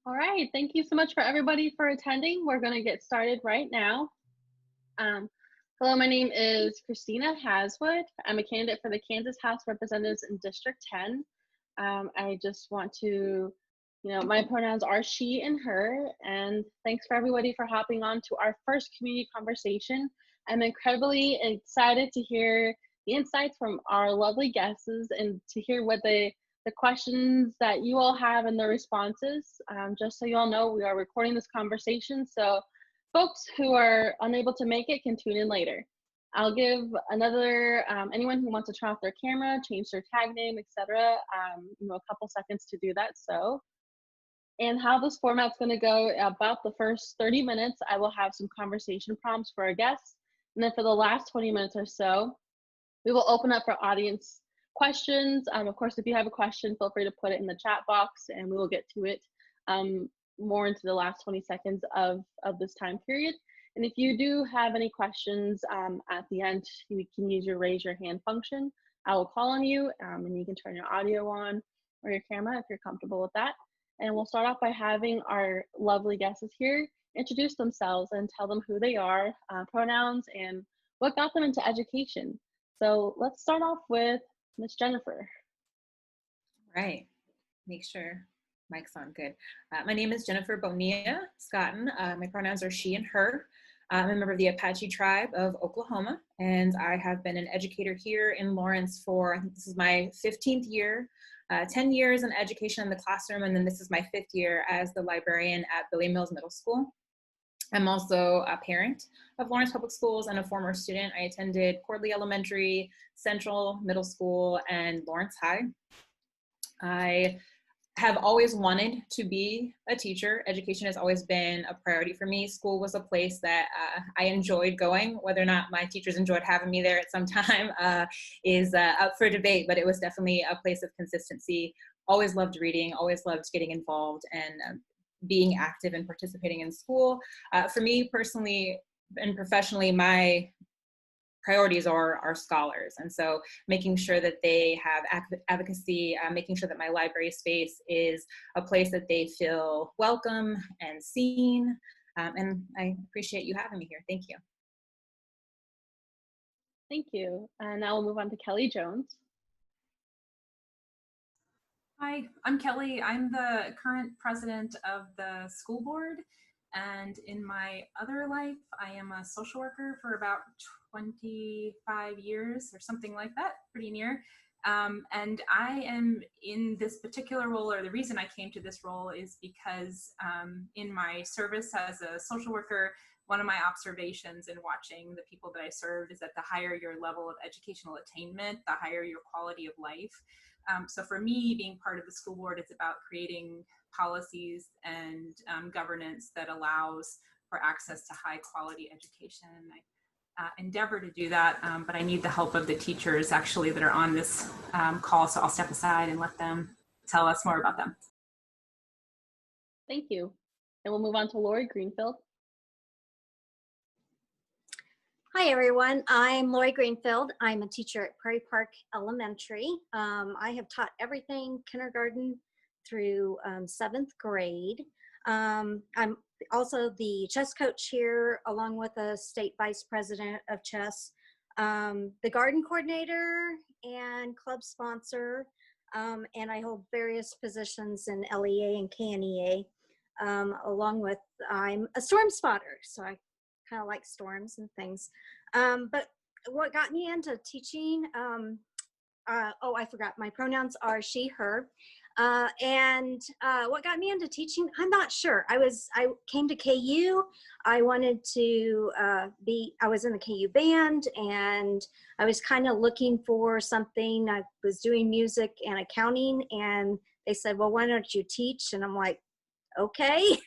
All right, thank you so much for everybody for attending. We're going to get started right now. Um, Hello, my name is Christina Haswood. I'm a candidate for the Kansas House of Representatives in District 10. I just want to, my pronouns are she and her, and thanks for everybody for hopping on to our first community conversation. I'm incredibly excited to hear the insights from our lovely guests and to hear what the questions that you all have and the responses. Just so you all know, we are recording this conversation, so folks who are unable to make it can tune in later. I'll give anyone who wants to turn off their camera, change their tag name, etc., a couple seconds to do that. And how this format's going to go, about the first 30 minutes, I will have some conversation prompts for our guests. And then for the last 20 minutes or so, we will open up for audience questions. Of course, if you have a question, feel free to put it in the chat box and we will get to it more into the last 20 seconds of this time period. And if you do have any questions at the end, you can use your raise your hand function. I will call on you and you can turn your audio on or your camera if you're comfortable with that. And we'll start off by having our lovely guests here introduce themselves and tell them who they are, pronouns, and what got them into education. So let's start off with Miss Jennifer. Right. Make sure mic's on. Good. My name is Jennifer Bonilla Scotton. My pronouns are she and her. I'm a member of the Apache tribe of Oklahoma, and I have been an educator here in Lawrence for, I think this is my 15th year, 10 years in education in the classroom, and then this is my 5th year as the librarian at Billy Mills Middle School. I'm also a parent of Lawrence Public Schools and a former student. I attended Cordley Elementary, Central Middle School, and Lawrence High. I have always wanted to be a teacher. Education has always been a priority for me. School was a place that I enjoyed going. Whether or not my teachers enjoyed having me there at some time is up for debate, but it was definitely a place of consistency. Always loved reading, always loved getting involved and being active and participating in school. For me personally and professionally, my priorities are scholars. And so making sure that they have advocacy, making sure that my library space is a place that they feel welcome and seen. And I appreciate you having me here. Thank you. Thank you. And now we'll move on to Kelly Jones. Hi, I'm Kelly. I'm the current president of the school board. And in my other life, I am a social worker for about 25 years or something like that, pretty near. And I am in this particular role, or the reason I came to this role is because in my service as a social worker, one of my observations in watching the people that I served is that the higher your level of educational attainment, the higher your quality of life. So for me, being part of the school board, it's about creating policies and governance that allows for access to high quality education. I endeavor to do that, but I need the help of the teachers actually that are on this call, so I'll step aside and let them tell us more about them. Thank you. And we'll move on to Lori Greenfield. Hi, everyone. I'm Lori Greenfield. I'm a teacher at Prairie Park Elementary. I have taught everything kindergarten through 7th grade. I'm also the chess coach here, along with a state vice president of chess, the garden coordinator and club sponsor, and I hold various positions in LEA and KNEA, along with I'm a storm spotter, so I kind of like storms and things. But what got me into teaching, I forgot, my pronouns are she, her. And what got me into teaching, I'm not sure. I came to KU. I wanted to I was in the KU band, and I was kind of looking for something. I was doing music and accounting, and they said, well, why don't you teach? And I'm like, okay.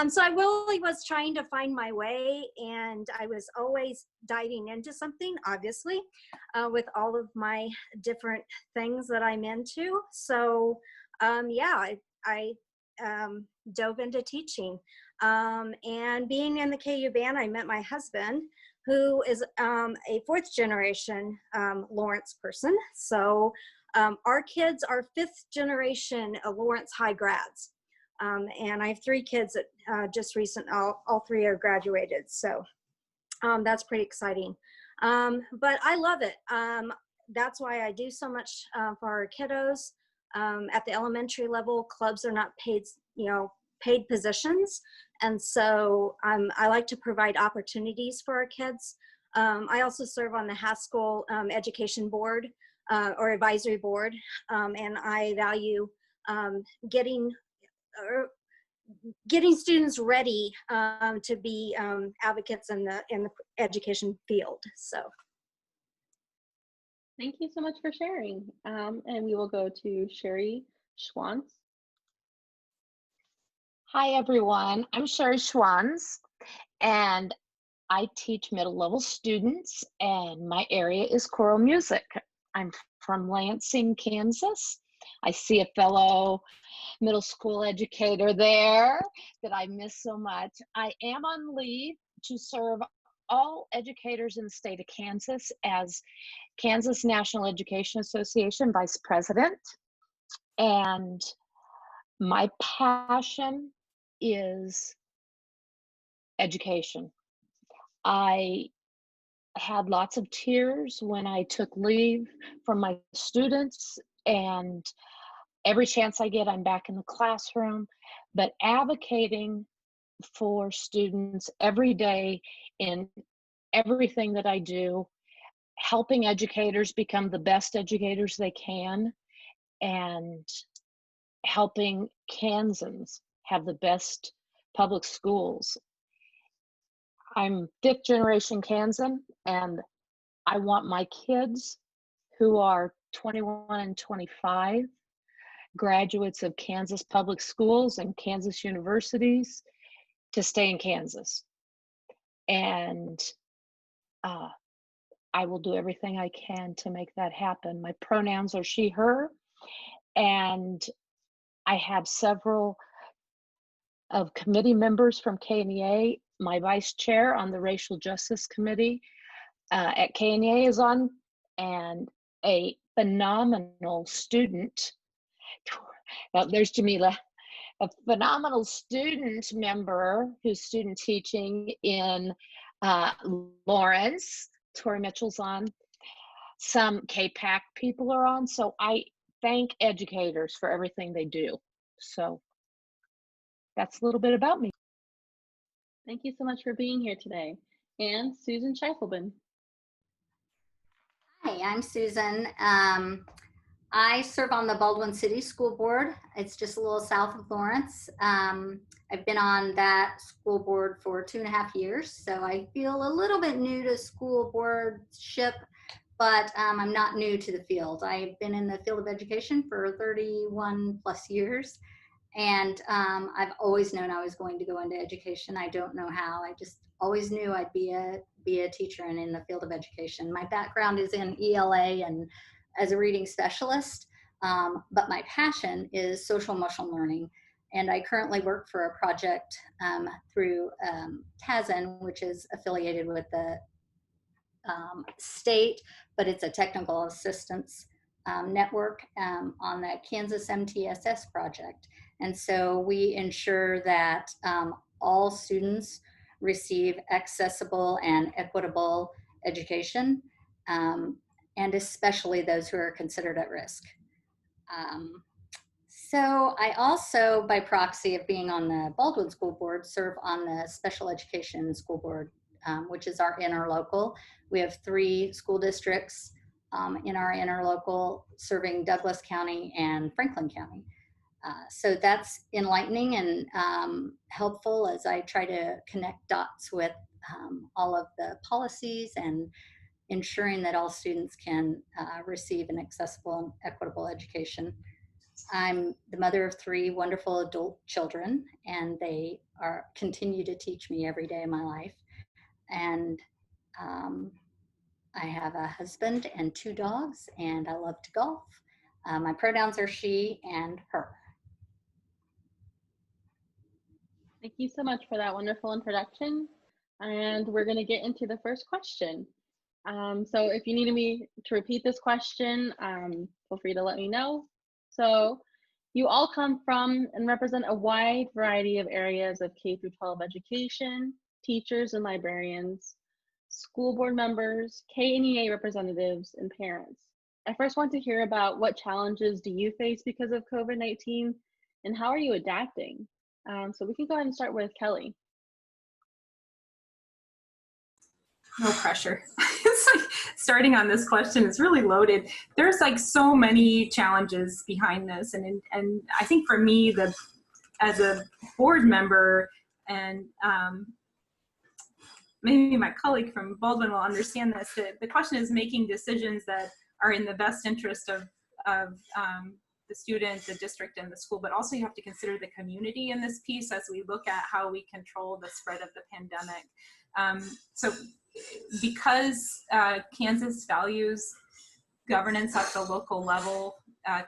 So I really was trying to find my way, and I was always diving into something, obviously, with all of my different things that I'm into. So yeah, I dove into teaching. And being in the KU band, I met my husband, who is a 4th generation Lawrence person. So our kids are 5th generation Lawrence High grads. And I have 3 kids that all 3 are graduated. So that's pretty exciting. But I love it. That's why I do so much for our kiddos. At the elementary level, clubs are not paid, paid positions. And so I like to provide opportunities for our kids. I also serve on the Haskell Education Board or Advisory Board, and I value getting students ready to be advocates in the education field. So. Thank you so much for sharing. And we will go to Sherry Schwantz. Hi, everyone. I'm Sherry Schwantz, and I teach middle level students, and my area is choral music. I'm from Lansing, Kansas. I see a fellow middle school educator there that I miss so much. I am on leave to serve all educators in the state of Kansas as Kansas National Education Association Vice President. And my passion is education. I had lots of tears when I took leave from my students, and every chance I get, I'm back in the classroom. But advocating for students every day in everything that I do, helping educators become the best educators they can, and helping Kansans have the best public schools. I'm 5th generation Kansan, and I want my kids who are 21 and 25, graduates of Kansas public schools and Kansas universities, to stay in Kansas. And I will do everything I can to make that happen. My pronouns are she, her, and I have several of committee members from KNEA. My vice chair on the Racial Justice Committee at KNEA is on, and a phenomenal student. Now, there's Jamila, a phenomenal student member who's student teaching in Lawrence. Tori Mitchell's on. Some KPAC people are on. So I thank educators for everything they do. So that's a little bit about me. Thank you so much for being here today. And Susan Scheifelben. Hi, I'm Susan. I serve on the Baldwin City School Board. It's just a little south of Lawrence. I've been on that school board for 2.5 years, so I feel a little bit new to school boardship, but I'm not new to the field. I've been in the field of education for 31 plus years, and I've always known I was going to go into education. I don't know how. I just always knew I'd be a teacher and in the field of education. My background is in ELA and as a reading specialist, but my passion is social emotional learning. And I currently work for a project through TASN, which is affiliated with the state, but it's a technical assistance network on the Kansas MTSS project. And so we ensure that all students receive accessible and equitable education, and especially those who are considered at risk. So I also, by proxy of being on the Baldwin School Board, serve on the Special Education School Board, which is our interlocal. We have 3 school districts in our interlocal serving Douglas County and Franklin County. So that's enlightening and helpful as I try to connect dots with all of the policies and ensuring that all students can receive an accessible and equitable education. I'm the mother of 3 wonderful adult children, and they continue to teach me every day of my life. And I have a husband and 2 dogs, and I love to golf. My pronouns are she and her. Thank you so much for that wonderful introduction. And we're going to get into the first question. So if you need me to repeat this question, feel free to let me know. So You all come from and represent a wide variety of areas of K through 12 education, teachers and librarians, school board members, KNEA representatives, and parents. I first want to hear about what challenges do you face because of COVID-19 and how are you adapting? So we can go ahead and start with Kelly. No pressure. It's like starting on this question is really loaded. There's like so many challenges behind this, and I think for me, as a board member, and maybe my colleague from Baldwin will understand this. The question is making decisions that are in the best interest of the student, the district, and the school, but also you have to consider the community in this piece as we look at how we control the spread of the pandemic. So because Kansas values governance at the local level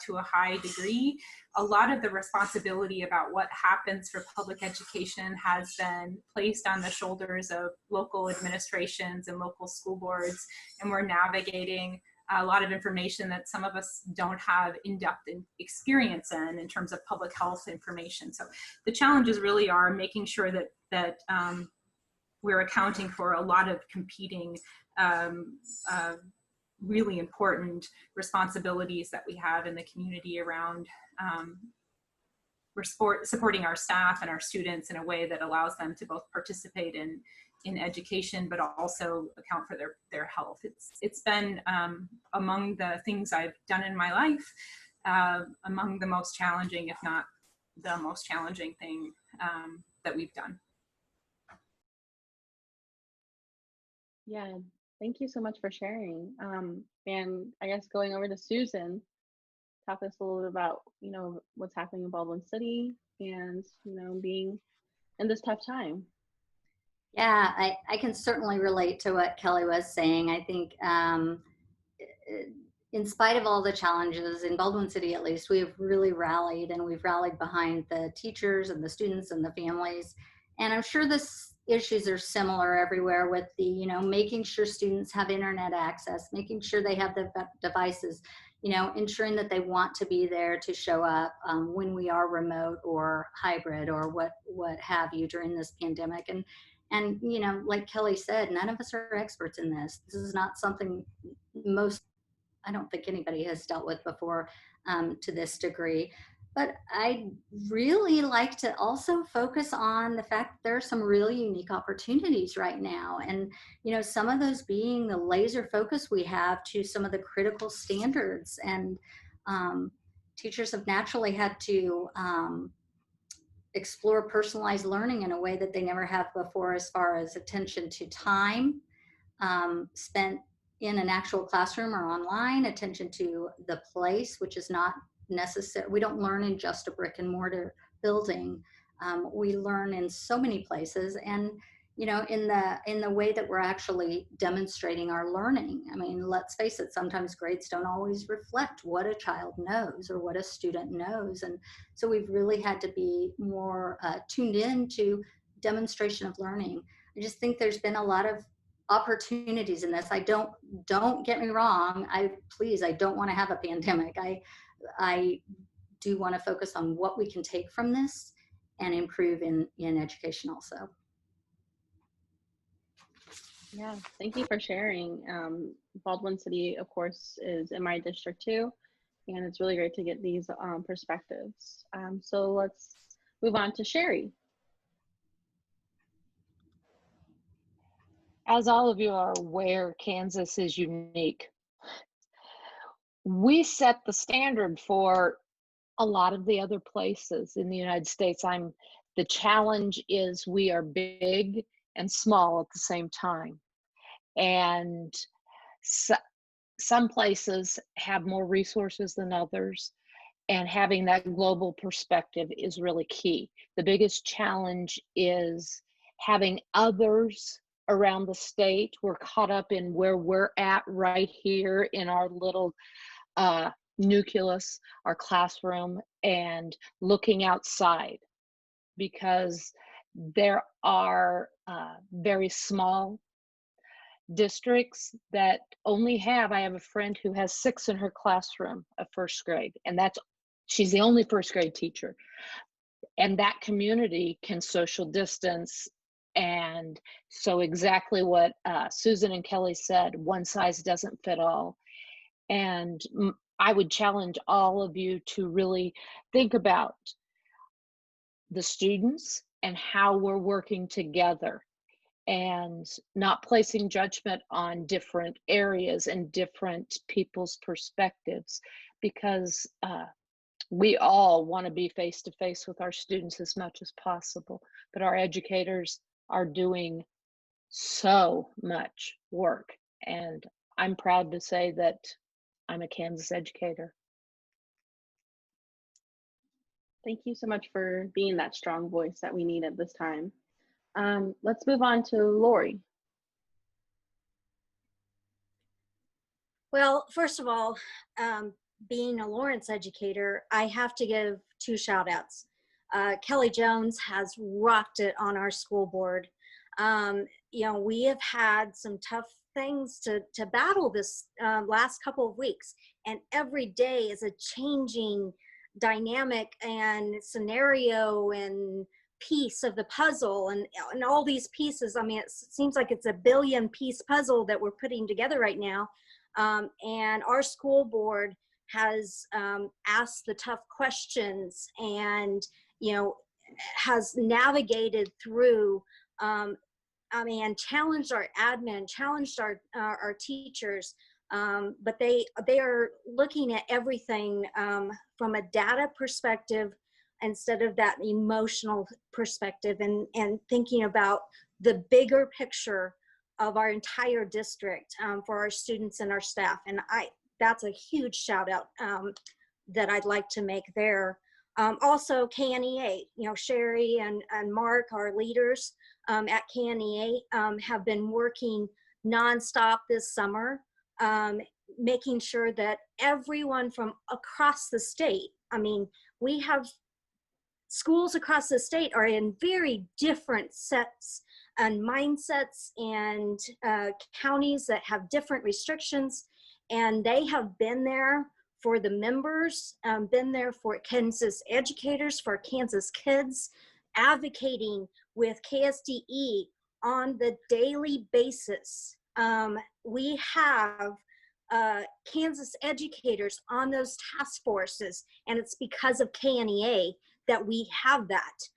to a high degree, a lot of the responsibility about what happens for public education has been placed on the shoulders of local administrations and local school boards, and we're navigating a lot of information that some of us don't have in-depth experience in terms of public health information. So the challenges really are making sure that we're accounting for a lot of competing really important responsibilities that we have in the community around supporting our staff and our students in a way that allows them to both participate in education, but also account for their health. It's been among the things I've done in my life, among the most challenging, if not the most challenging thing that we've done. Yeah, thank you so much for sharing. And I guess going over to Susan, talk to us a little bit about, what's happening in Baldwin City and, being in this tough time. Yeah, I can certainly relate to what Kelly was saying. I think in spite of all the challenges, in Baldwin City at least, we have really rallied, and we've rallied behind the teachers and the students and the families. And I'm sure this issues are similar everywhere with the, making sure students have internet access, making sure they have the devices, ensuring that they want to be there to show up when we are remote or hybrid or what have you during this pandemic. And like Kelly said, none of us are experts in this. This is not something I don't think anybody has dealt with before to this degree. But I'd really like to also focus on the fact that there are some really unique opportunities right now. And, some of those being the laser focus we have to some of the critical standards. And teachers have naturally had to explore personalized learning in a way that they never have before, as far as attention to time spent in an actual classroom or online, attention to the place, which is not necessary. We don't learn in just a brick and mortar building. We learn in so many places, and in the way that we're actually demonstrating our learning. I mean, let's face it, sometimes grades don't always reflect what a child knows or what a student knows, and so we've really had to be more tuned in to demonstration of learning. I just think there's been a lot of opportunities in this. Don't get me wrong. I don't want to have a pandemic. I do want to focus on what we can take from this and improve in education also. Yeah, thank you for sharing. Baldwin City, of course, is in my district too, and it's really great to get these perspectives. So let's move on to Sherry. As all of you are aware, Kansas is unique. We set the standard for a lot of the other places in the United States. The challenge is we are big and small at the same time. And some places have more resources than others, and having that global perspective is really key. The biggest challenge is having others around the state. We're caught up in where we're at right here in our little nucleus, our classroom, and looking outside, because there are very small districts that only have, I have a friend who has 6 in her classroom of first grade, and that's She's the only first grade teacher. And that community can social distance. And so exactly what Susan and Kelly said, one size doesn't fit all. And I would challenge all of you to really think about the students and how we're working together, and not placing judgment on different areas and different people's perspectives, because we all want to be face to face with our students as much as possible, but our educators are doing so much work, and I'm proud to say that I'm a Kansas educator. Thank you so much for being that strong voice that we need at this time. Let's move on to Lori. Well, first of all, being a Lawrence educator, I have to give 2 shout outs. Kelly Jones has rocked it on our school board. You know, we have had some tough things to battle this last couple of weeks, and every day is a changing dynamic and scenario and piece of the puzzle, and all these pieces. I mean, it seems like it's a billion-piece puzzle that we're putting together right now. And our school board has asked the tough questions, and you know, has navigated through. I mean, challenged our admin, challenged our teachers, but they are looking at everything from a data perspective instead of that emotional perspective, and thinking about the bigger picture of our entire district for our students and our staff. And that's a huge shout out that I'd like to make there. Also KNEA, you know, Sherry and Mark, our leaders at KNEA, have been working nonstop this summer, making sure that everyone from across the state, I mean, we have schools across the state are in very different sets and mindsets, and counties that have different restrictions, and they have been there for the members, been there for Kansas educators, for Kansas kids, advocating with KSDE on the daily basis. We have Kansas educators on those task forces, and it's because of KNEA that we have that.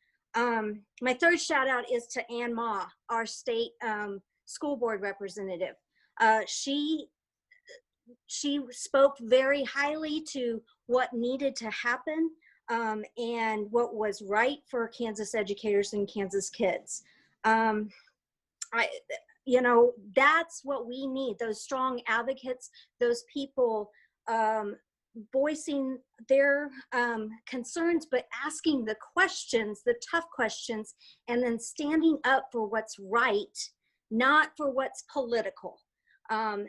My third shout out is to Ann Ma, our state school board representative. She spoke very highly to what needed to happen and what was right for Kansas educators and Kansas kids. You know, that's what we need, those strong advocates, those people voicing their concerns, but asking the questions, the tough questions, and then standing up for what's right, not for what's political.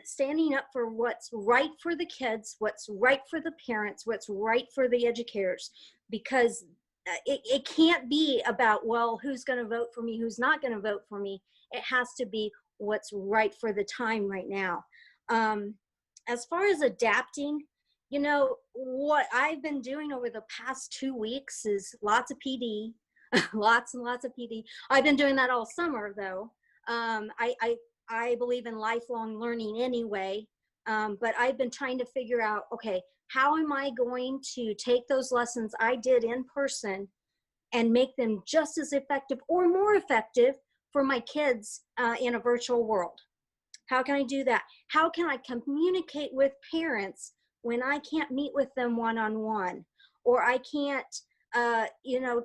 Standing up for what's right for the kids, what's right for the parents, what's right for the educators, because it can't be about, well, who's going to vote for me, who's not going to vote for me. It has to be what's right for the time right now. As far as adapting, you know, what I've been doing over the past 2 weeks is lots of PD, lots and lots of PD. I've been doing that all summer though. I believe in lifelong learning anyway, but I've been trying to figure out, okay, how am I going to take those lessons I did in person and make them just as effective or more effective for my kids in a virtual world? How can I do that? How can I communicate with parents when I can't meet with them one-on-one, or I can't, you know,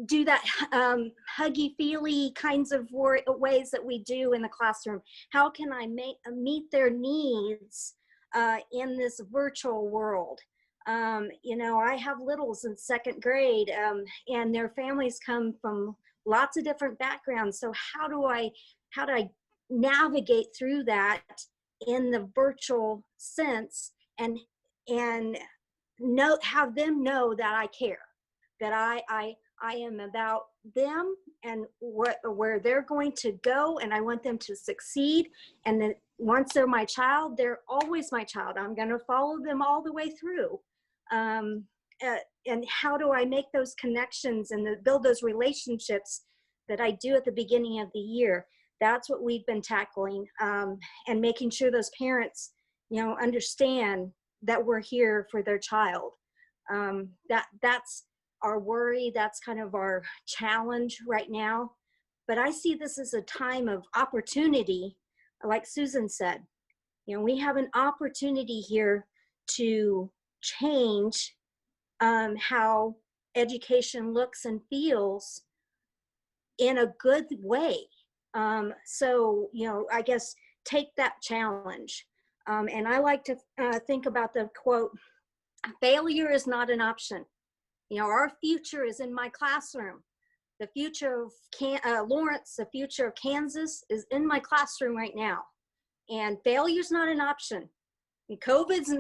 do that huggy-feely kinds of ways that we do in the classroom? How can I meet their needs in this virtual world? You know, I have littles in 2nd grade, and their families come from lots of different backgrounds. So how do I navigate through that in the virtual sense, and have them know that I care, that I am about them and where they're going to go, and I want them to succeed, and once they're my child, they're always my child. I'm going to follow them all the way through. And how do I make those connections and build those relationships that I do at the beginning of the year? That's what we've been tackling, and making sure those parents, understand that we're here for their child. That's our worry. That's kind of our challenge right now. But I see this as a time of opportunity. Like Susan said, we have an opportunity here to change how education looks and feels in a good way. So, I guess take that challenge. And I like to think about the quote, failure is not an option. Our future is in my classroom. The future of Lawrence, the future of Kansas is in my classroom right now. And failure is not an option. And COVID's,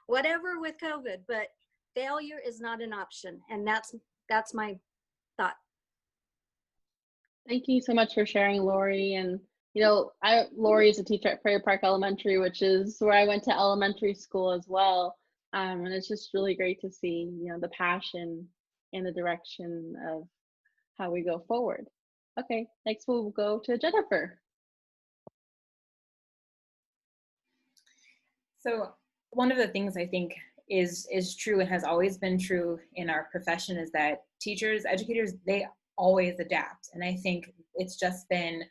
whatever with COVID, but failure is not an option. And that's my thought. Thank you so much for sharing, Lori. And Lori is a teacher at Prairie Park Elementary, which is where I went to elementary school as well. And it's just really great to see, the passion and the direction of how we go forward. Okay, next we'll go to Jennifer. So one of the things I think is true and has always been true in our profession is that teachers, educators, they always adapt. And I think it's just been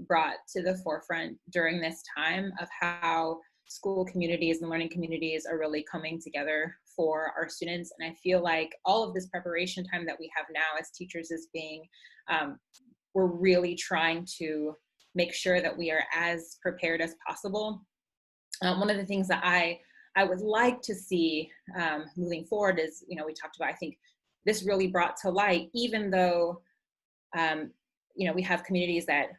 brought to the forefront during this time of how school communities and learning communities are really coming together for our students. And I feel like all of this preparation time that we have now as teachers is being, we're really trying to make sure that we are as prepared as possible. One of the things that I would like to see moving forward is, we talked about, I think this really brought to light, even though, we have communities that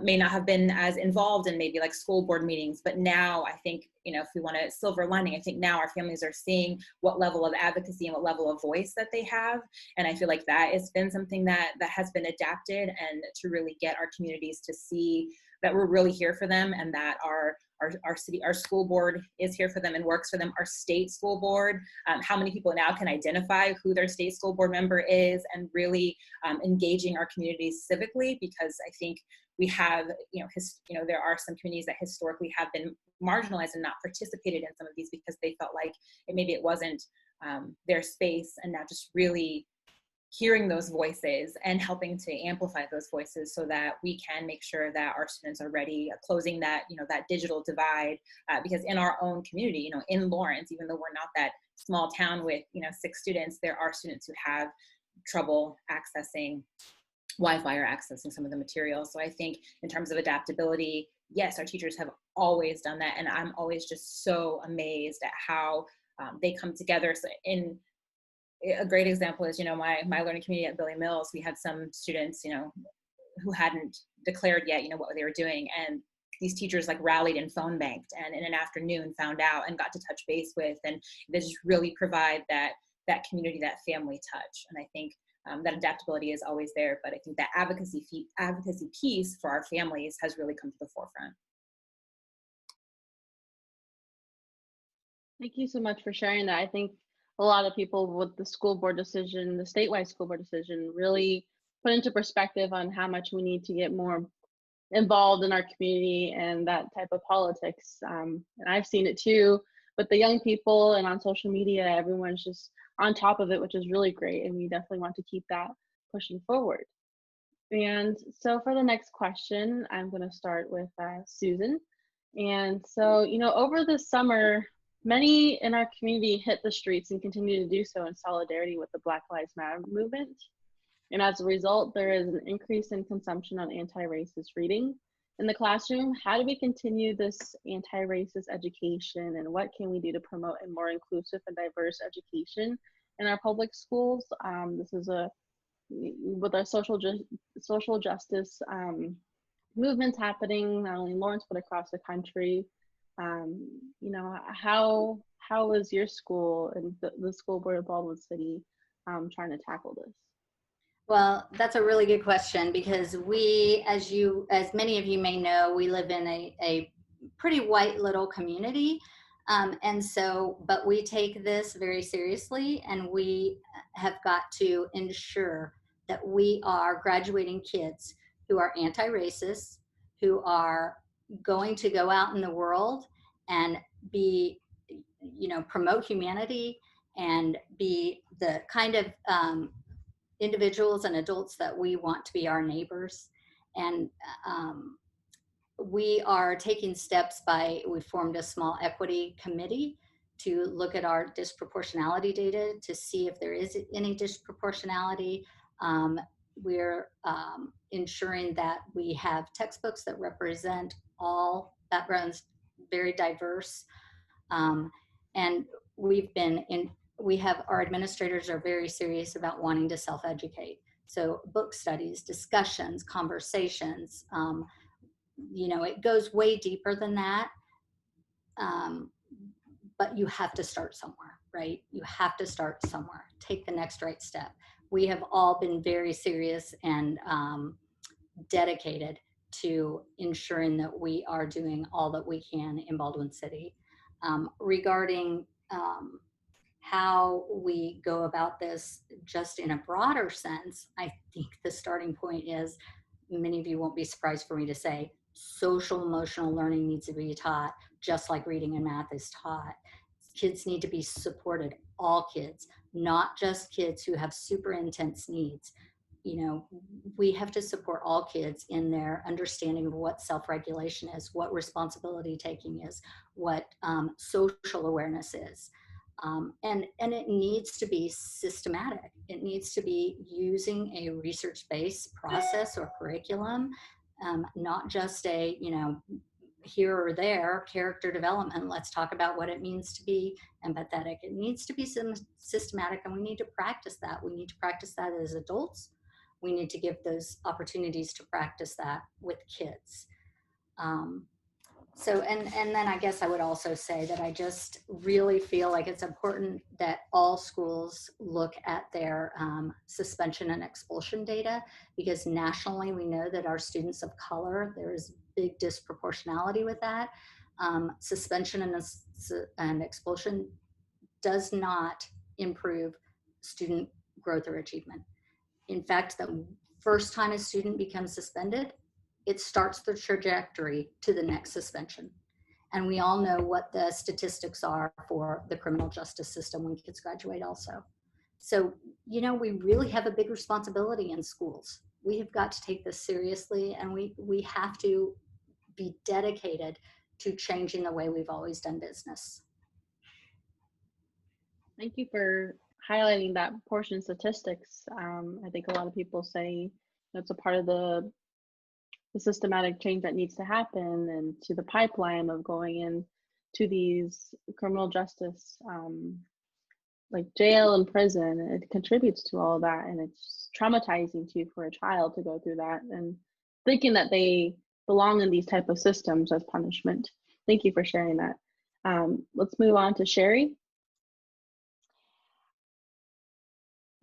may not have been as involved in maybe like school board meetings, but now I think, if we want a silver lining, I think now our families are seeing what level of advocacy and what level of voice that they have. And I feel like that has been something that has been adapted, and to really get our communities to see that we're really here for them, and that our school board is here for them and works for them. Our state school board, how many people now can identify who their state school board member is, and really engaging our communities civically, because I think we have, there are some communities that historically have been marginalized and not participated in some of these because they felt like maybe it wasn't their space, and now just really hearing those voices and helping to amplify those voices so that we can make sure that our students are ready, closing that, that digital divide, because in our own community, in Lawrence, even though we're not that small town with, 6 students, there are students who have trouble accessing Wi-Fi or accessing some of the materials. So I think in terms of adaptability, yes, our teachers have always done that. And I'm always just so amazed at how they come together. So a great example is, my learning community at Billy Mills, we had some students, who hadn't declared yet, what they were doing. And these teachers rallied and phone banked, and in an afternoon found out and got to touch base with, and they just really provide that community, that family touch. And I think that adaptability is always there, but I think that advocacy piece for our families has really come to the forefront. Thank you so much for sharing that. I think a lot of people with the school board decision, the statewide school board decision, really put into perspective on how much we need to get more involved in our community and that type of politics. And I've seen it too with the young people and on social media. Everyone's just on top of it, which is really great. And we definitely want to keep that pushing forward. And so for the next question, I'm going to start with Susan. And so, over the summer, many in our community hit the streets and continue to do so in solidarity with the Black Lives Matter movement. And as a result, there is an increase in consumption on anti-racist reading in the classroom. How do we continue this anti-racist education, and what can we do to promote a more inclusive and diverse education in our public schools? This is with our social justice movements happening not only in Lawrence but across the country. How is your school and the school board of Baldwin City trying to tackle this? Well, that's a really good question, because we, as many of you may know, we live in a pretty white little community. And so, but we take this very seriously, and we have got to ensure that we are graduating kids who are anti-racist, who are going to go out in the world and be, promote humanity and be the kind of individuals and adults that we want to be our neighbors. And we are taking steps we formed a small equity committee to look at our disproportionality data to see if there is any disproportionality. We're ensuring that we have textbooks that represent all backgrounds, very diverse. And our administrators are very serious about wanting to self-educate. So book studies, discussions, conversations, it goes way deeper than that. But you have to start somewhere, right? You have to start somewhere. Take the next right step. We have all been very serious and dedicated to ensuring that we are doing all that we can in Baldwin City. Regarding how we go about this just in a broader sense, I think the starting point is, many of you won't be surprised for me to say, social emotional learning needs to be taught just like reading and math is taught. Kids need to be supported, all kids, not just kids who have super intense needs. We have to support all kids in their understanding of what self-regulation is, what responsibility taking is, what social awareness is. And it needs to be systematic. It needs to be using a research-based process or curriculum, not just a, here or there character development. Let's talk about what it means to be empathetic. It needs to be systematic, and we need to practice that. We need to practice that as adults. We need to give those opportunities to practice that with kids. So, and then I guess I would also say that I just really feel like it's important that all schools look at their suspension and expulsion data, because nationally we know that our students of color, there is big disproportionality with that. Suspension and expulsion does not improve student growth or achievement. In fact, the first time a student becomes suspended, it starts the trajectory to the next suspension. And we all know what the statistics are for the criminal justice system when kids graduate also. So, we really have a big responsibility in schools. We have got to take this seriously, and we have to be dedicated to changing the way we've always done business. Thank you for highlighting that portion of statistics. I think a lot of people say that's a part of the systematic change that needs to happen, and to the pipeline of going in to these criminal justice, like jail and prison. It contributes to all of that, and it's traumatizing for a child to go through that and thinking that they belong in these type of systems as punishment. Thank you for sharing that. Let's move on to Sherry.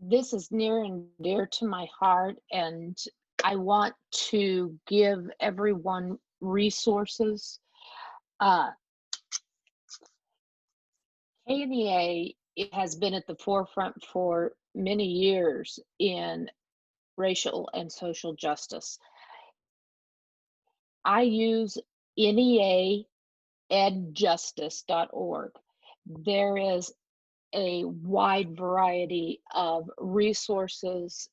This is near and dear to my heart, and I want to give everyone resources. KNEA, it has been at the forefront for many years in racial and social justice. I use NEAEdjustice.org. There is a wide variety of resources,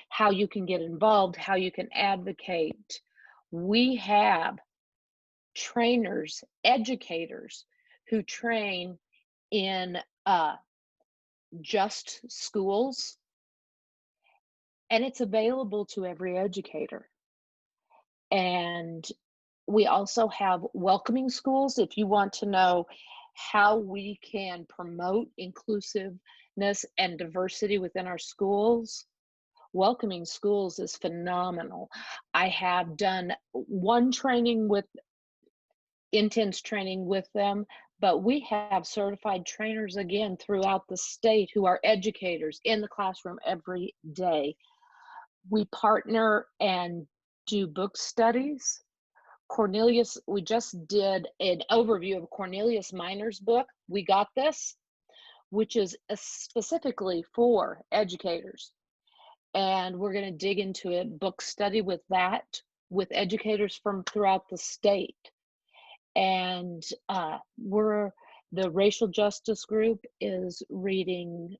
how you can get involved, how you can advocate. We have trainers, educators who train in just schools, and it's available to every educator. And we also have welcoming schools. If you want to know how we can promote inclusiveness and diversity within our schools, welcoming schools is phenomenal. I have done one training with intense training with them, But we have certified trainers again throughout the state who are educators in the classroom every day. We partner and do book studies. Cornelius, we just did an overview of Cornelius Miner's book, We Got This, which is specifically for educators. And we're going to dig into a book study with that, with educators from throughout the state. And the racial justice group is reading,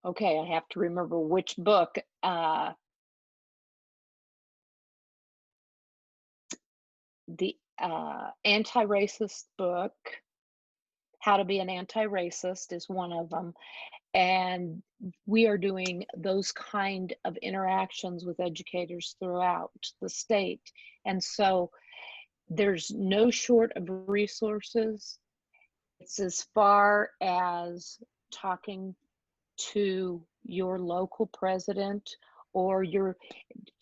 okay, I have to remember which book, the anti-racist book, How to Be an Anti-Racist is one of them. And we are doing those kind of interactions with educators throughout the state. And so there's no short of resources. It's as far as talking to your local president or your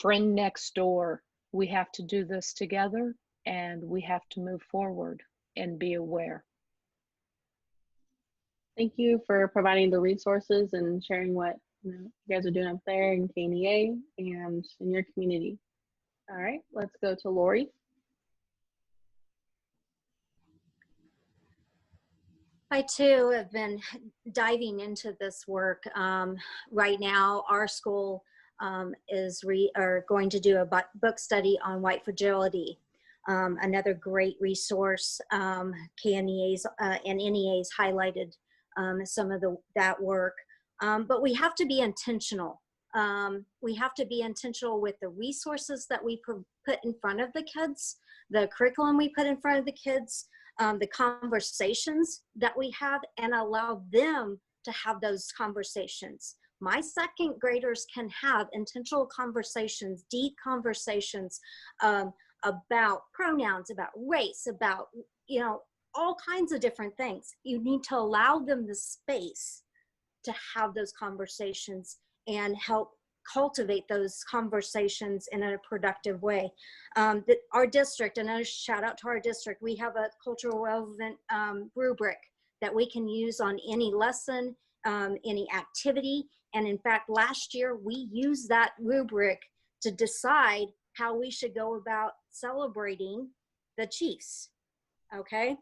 friend next door. We have to do this together, and we have to move forward and be aware. Thank you for providing the resources and sharing what you guys are doing up there in KNEA and in your community. All right, let's go to Lori. I too have been diving into this work. Right now, our school is going to do a book study on white fragility. Another great resource. KNEA's and NEA's highlighted some of that work. But we have to be intentional. We have to be intentional with the resources that we put in front of the kids, the curriculum we put in front of the kids, the conversations that we have, and allow them to have those conversations. My second graders can have intentional conversations, deep conversations about pronouns, about race, about, all kinds of different things. You need to allow them the space to have those conversations and help cultivate those conversations in a productive way. Our district, and a shout out to our district, we have a cultural relevant rubric that we can use on any lesson, any activity. And in fact, last year we used that rubric to decide how we should go about celebrating the Chiefs. Okay.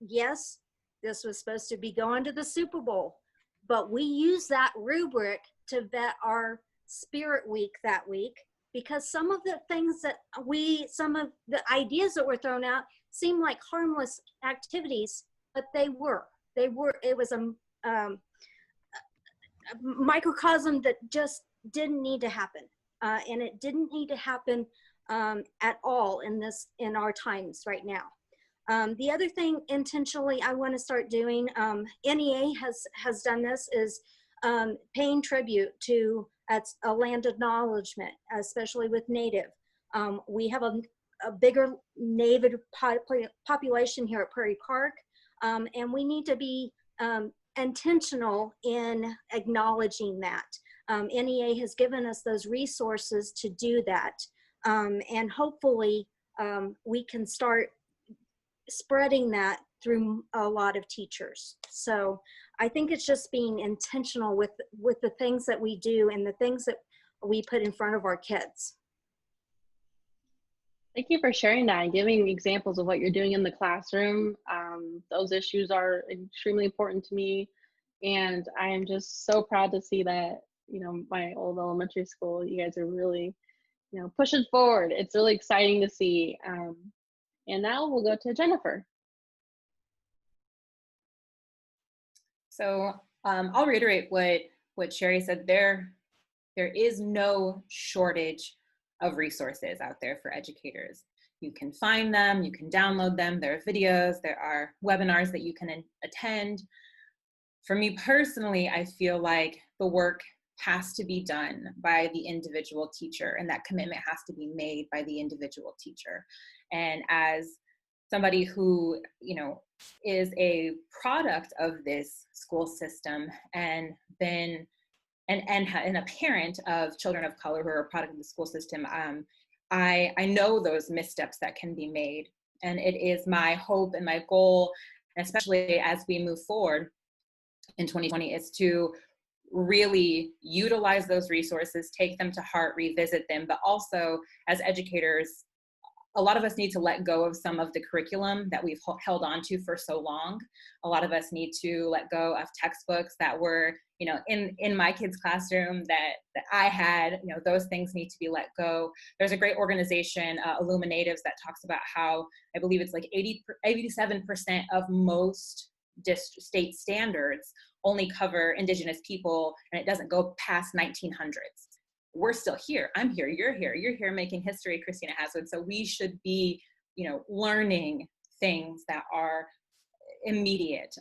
Yes, this was supposed to be going to the Super Bowl, but we use that rubric to vet our Spirit Week that week, because some of the things that some of the ideas that were thrown out seemed like harmless activities, but it was a microcosm that just didn't need to happen. And it didn't need to happen at all in our times right now. The other thing intentionally I want to start doing, NEA has done this, is paying tribute to a land acknowledgement, especially with Native. We have a bigger Native population here at Prairie Park, and we need to be intentional in acknowledging that. NEA has given us those resources to do that, and hopefully we can start spreading that through a lot of teachers. So I think it's just being intentional with the things that we do and the things that we put in front of our kids. Thank you for sharing that and giving examples of what you're doing in the classroom. Those issues are extremely important to me. And I am just so proud to see that, my old elementary school, you guys are really, pushing forward. It's really exciting to see. And now we'll go to Jennifer. So I'll reiterate what Sherry said. There is no shortage of resources out there for educators. You can find them, you can download them, there are videos, there are webinars that you can attend. For me personally, I feel like the work has to be done by the individual teacher, and that commitment has to be made by the individual teacher. And as somebody who, is a product of this school system and a parent of children of color who are a product of the school system, I know those missteps that can be made. And it is my hope and my goal, especially as we move forward in 2020, is to really utilize those resources, take them to heart, revisit them, but also as educators, a lot of us need to let go of some of the curriculum that we've held on to for so long. A lot of us need to let go of textbooks that were, in my kids' classroom that I had. Those things need to be let go. There's a great organization, Illuminatives, that talks about how I believe it's like 87% of most state standards only cover Indigenous people, and it doesn't go past 1900s. We're still here. I'm here. You're here making history, Christina Haswood. So we should be, learning things that are immediate,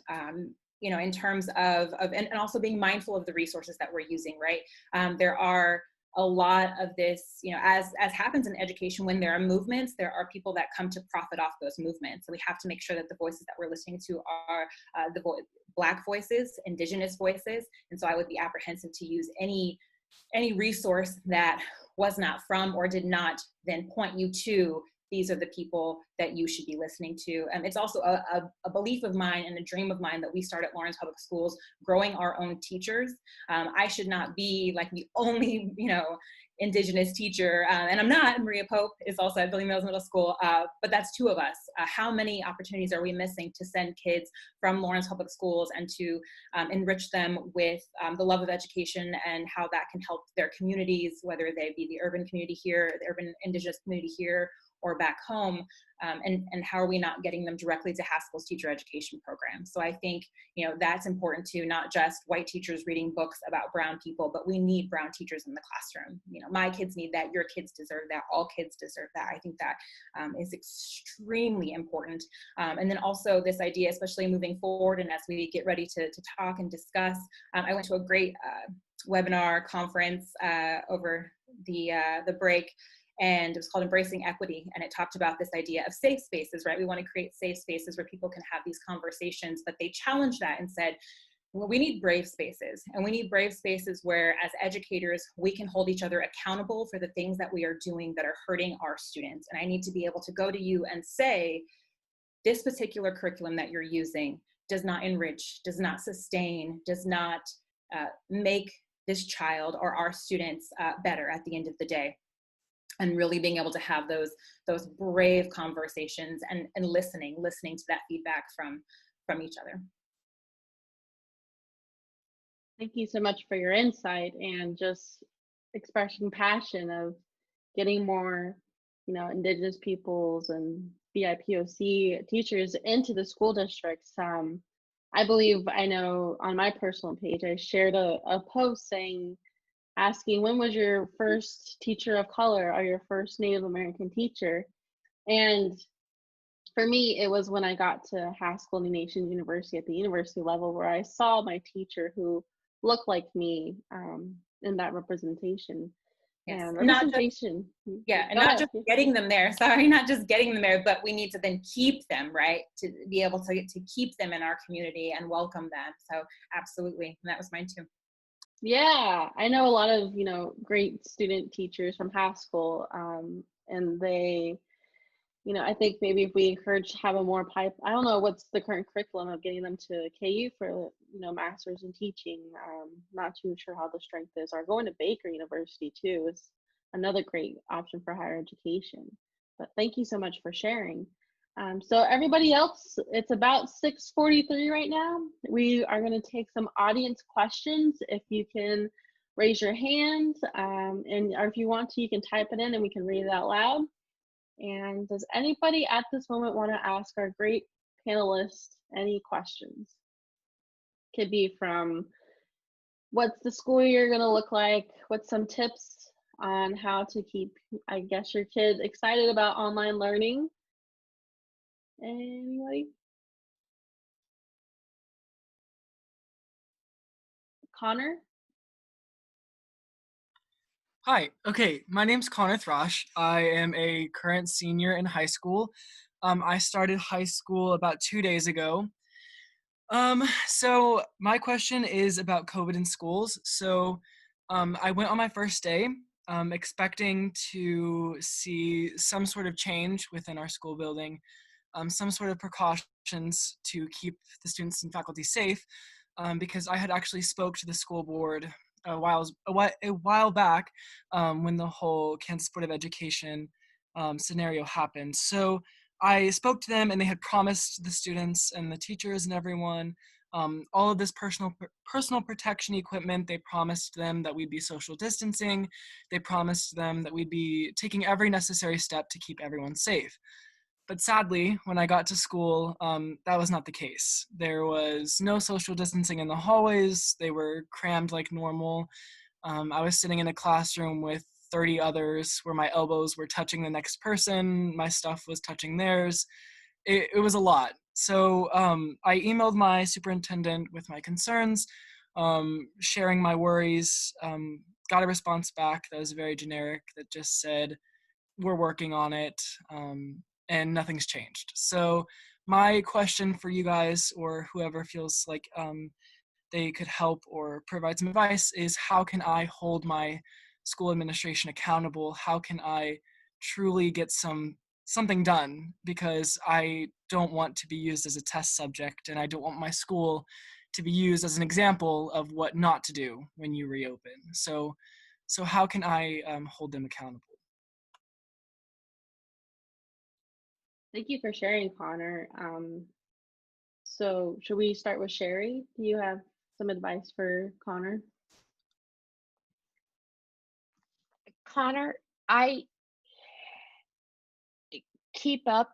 in terms of and also being mindful of the resources that we're using, right? There are a lot of this, as happens in education, when there are movements, there are people that come to profit off those movements. So we have to make sure that the voices that we're listening to are Black voices, Indigenous voices. And so I would be apprehensive to use any resource that was not from or did not then point you to, these are the people that you should be listening to. It's also a belief of mine and a dream of mine that we start at Lawrence Public Schools, growing our own teachers. I should not be like the only, Indigenous teacher, and I'm not. Maria Pope is also at Billy Mills Middle School, but that's two of us. How many opportunities are we missing to send kids from Lawrence Public Schools and to enrich them with the love of education and how that can help their communities, whether they be the urban community here, the urban Indigenous community here, or back home, and how are we not getting them directly to Haskell's teacher education program? So I think, that's important too, not just white teachers reading books about brown people, but we need brown teachers in the classroom. My kids need that, your kids deserve that, all kids deserve that. I think that is extremely important. And then also this idea, especially moving forward and as we get ready to talk and discuss, I went to a great webinar conference over the break, and it was called Embracing Equity, and it talked about this idea of safe spaces, right? We want to create safe spaces where people can have these conversations, but they challenged that and said, well, we need brave spaces, and we need brave spaces where, as educators, we can hold each other accountable for the things that we are doing that are hurting our students. And I need to be able to go to you and say, this particular curriculum that you're using does not enrich, does not sustain, does not make this child or our students better at the end of the day. And really being able to have those brave conversations and listening to that feedback from each other. Thank you so much for your insight and just expressing passion of getting more, Indigenous peoples and BIPOC teachers into the school districts. I believe, I know on my personal page, I shared a post asking when was your first teacher of color or your first Native American teacher? And for me, it was when I got to Haskell New Nations University at the university level, where I saw my teacher who looked like me in that representation. Yes. And representation. Not just getting them there. Sorry, not just getting them there, but we need to then keep them, right? To be able to keep them in our community and welcome them. So absolutely, and that was mine too. Yeah, I know a lot of, great student teachers from Haskell, and they, I think maybe if we encourage having more I don't know what's the current curriculum of getting them to KU for, masters in teaching. Not too sure how the strength is. Or going to Baker University too is another great option for higher education. But thank you so much for sharing. So everybody else, it's about 6:43 right now. We are going to take some audience questions. If you can raise your hand, or if you want to, you can type it in and we can read it out loud. And does anybody at this moment want to ask our great panelists any questions? Could be from what's the school year going to look like? What's some tips on how to keep, I guess, your kids excited about online learning? Anybody? Connor? Hi, okay, my name's Connor Throsh. I am a current senior in high school. I started high school about 2 days ago. So my question is about COVID in schools. So I went on my first day. expecting to see some sort of change within our school building, some sort of precautions to keep the students and faculty safe, because I had actually spoke to the school board a while back when the whole Kansas Board of Education scenario happened. So I spoke to them, and they had promised the students and the teachers and everyone all of this personal protection equipment. They promised them that we'd be social distancing. They promised them that we'd be taking every necessary step to keep everyone safe. But sadly, when I got to school, that was not the case. There was no social distancing in the hallways. They were crammed like normal. I was sitting in a classroom with 30 others where my elbows were touching the next person. My stuff was touching theirs. It was a lot. So I emailed my superintendent with my concerns, sharing my worries, got a response back that was very generic that just said, we're working on it, and nothing's changed. So my question for you guys, or whoever feels like they could help or provide some advice, is how can I hold my school administration accountable? How can I truly get something done? Because I don't want to be used as a test subject, and I don't want my school to be used as an example of what not to do when you reopen. So how can I hold them accountable? Thank you for sharing, Connor. So should we start with Sherry? Do you have some advice for Connor? Connor, I keep up,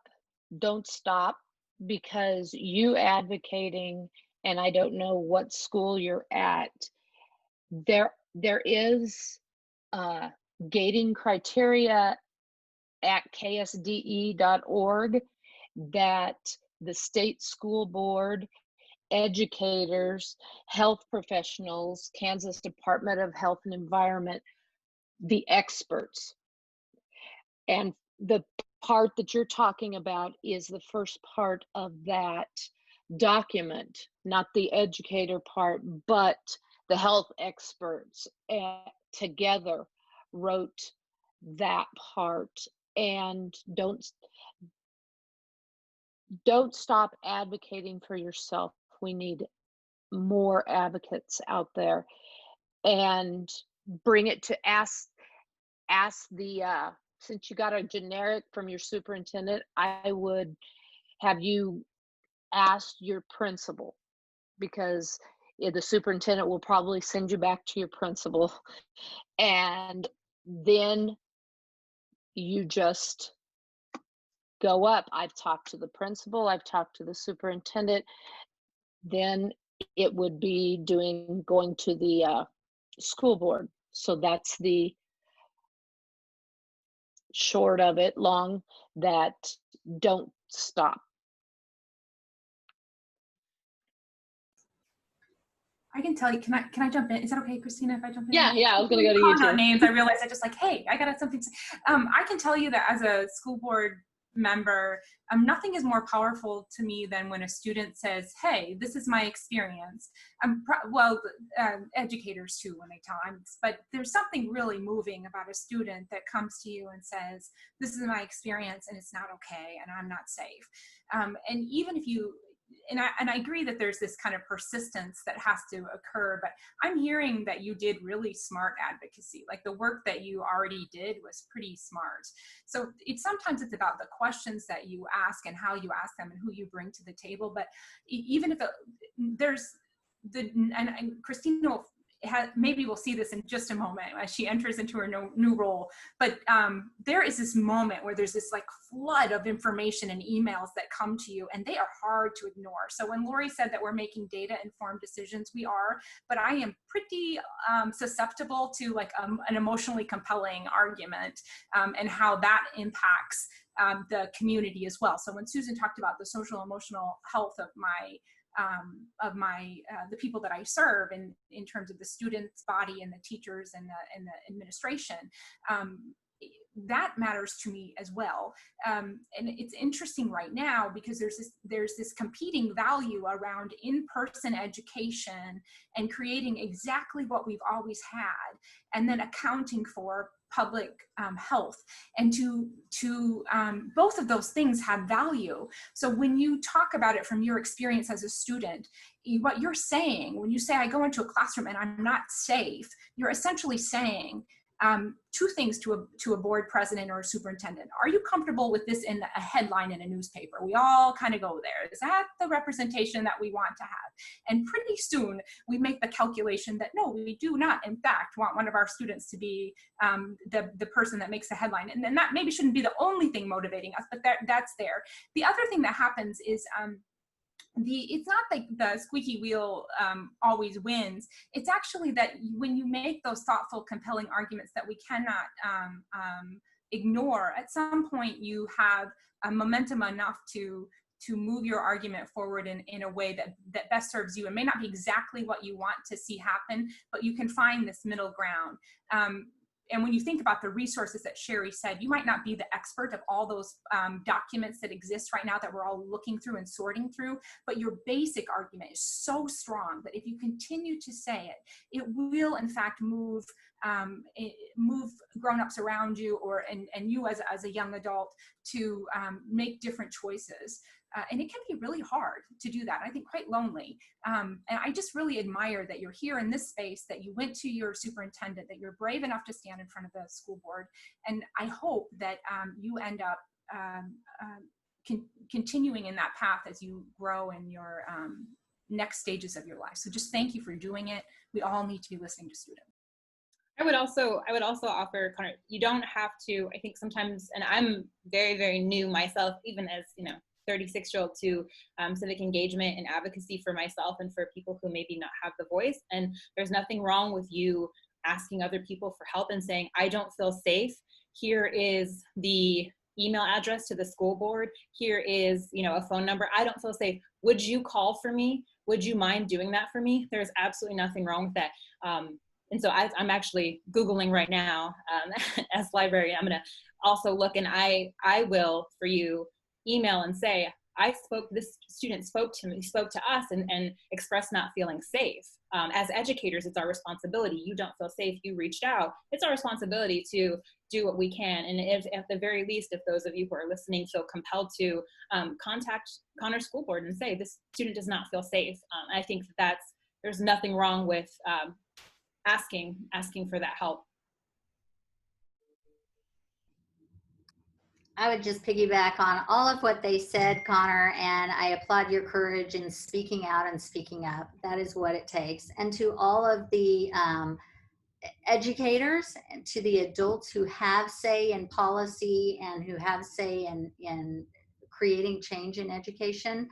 don't stop, because you advocating, and I don't know what school you're at, there is gating criteria at ksde.org that the state school board, educators, health professionals, Kansas Department of Health and Environment, the experts. And the part that you're talking about is the first part of that document, not the educator part, but the health experts together wrote that part. And don't stop advocating for yourself. We need more advocates out there, and bring it to ask the since you got a generic from your superintendent, I would have you ask your principal, because the superintendent will probably send you back to your principal, and then you just go up. I've talked to the principal, I've talked to the superintendent. Then it would be going to the school board. So that's the short of it. Long, that don't stop. I can tell you, can I jump in? Is that okay, Christina, if I jump in? Yeah, I was gonna go to you Calling too. out names, I realized I just like, hey, I got something to say. I can tell you that as a school board member, nothing is more powerful to me than when a student says, hey, this is my experience. Educators too, when they tell them, but there's something really moving about a student that comes to you and says, this is my experience and it's not okay and I'm not safe. And even if you, and I agree that there's this kind of persistence that has to occur, but I'm hearing that you did really smart advocacy. Like the work that you already did was pretty smart. So sometimes it's about the questions that you ask and how you ask them and who you bring to the table. But even if and Christina will maybe we'll see this in just a moment as she enters into her new role, but there is this moment where there's this like flood of information and emails that come to you, and they are hard to ignore. So when Lori said that we're making data-informed decisions, we are, but I am pretty susceptible to like an emotionally compelling argument and how that impacts the community as well. So when Susan talked about the social emotional health of the people that I serve in terms of the students' body and the teachers and the administration, that matters to me as well. And it's interesting right now because there's this competing value around in-person education and creating exactly what we've always had, and then accounting for public health, and to both of those things have value. So when you talk about it from your experience as a student, what you're saying when you say I go into a classroom and I'm not safe, you're essentially saying two things to a board president or a superintendent. Are you comfortable with this in a headline in a newspaper? We all kind of go there. Is that the representation that we want to have? And pretty soon we make the calculation that no, we do not, in fact, want one of our students to be the person that makes the headline. And then that maybe shouldn't be the only thing motivating us, but that's there. The other thing that happens is it's not like the squeaky wheel always wins. It's actually that when you make those thoughtful, compelling arguments that we cannot ignore, at some point you have momentum enough to move your argument forward in a way that best serves you. It may not be exactly what you want to see happen, but you can find this middle ground. And when you think about the resources that Sherry said, you might not be the expert of all those documents that exist right now that we're all looking through and sorting through, but your basic argument is so strong that if you continue to say it, it will in fact move grown-ups around you and you as a young adult to make different choices. And it can be really hard to do that. I think quite lonely. And I just really admire that you're here in this space, that you went to your superintendent, that you're brave enough to stand in front of the school board. And I hope that you end up continuing in that path as you grow in your next stages of your life. So just thank you for doing it. We all need to be listening to students. I would also offer, Connor, you don't have to, I think sometimes, and I'm very, very new myself, even as, 36-year-old to civic engagement and advocacy for myself and for people who maybe not have the voice. And there's nothing wrong with you asking other people for help and saying, I don't feel safe. Here is the email address to the school board. Here is, a phone number. I don't feel safe. Would you call for me? Would you mind doing that for me? There's absolutely nothing wrong with that. And so I'm actually Googling right now as librarian. I'm going to also look, and I will, for you, email and say, this student spoke to me, spoke to us and expressed not feeling safe. As educators, it's our responsibility. You don't feel safe, you reached out. It's our responsibility to do what we can. And if, at the very least, if those of you who are listening feel compelled to contact Connor School Board and say, this student does not feel safe. I think there's nothing wrong with asking for that help. I would just piggyback on all of what they said, Connor, and I applaud your courage in speaking out and speaking up. That is what it takes. And to all of the educators, and to the adults who have say in policy and who have say in creating change in education,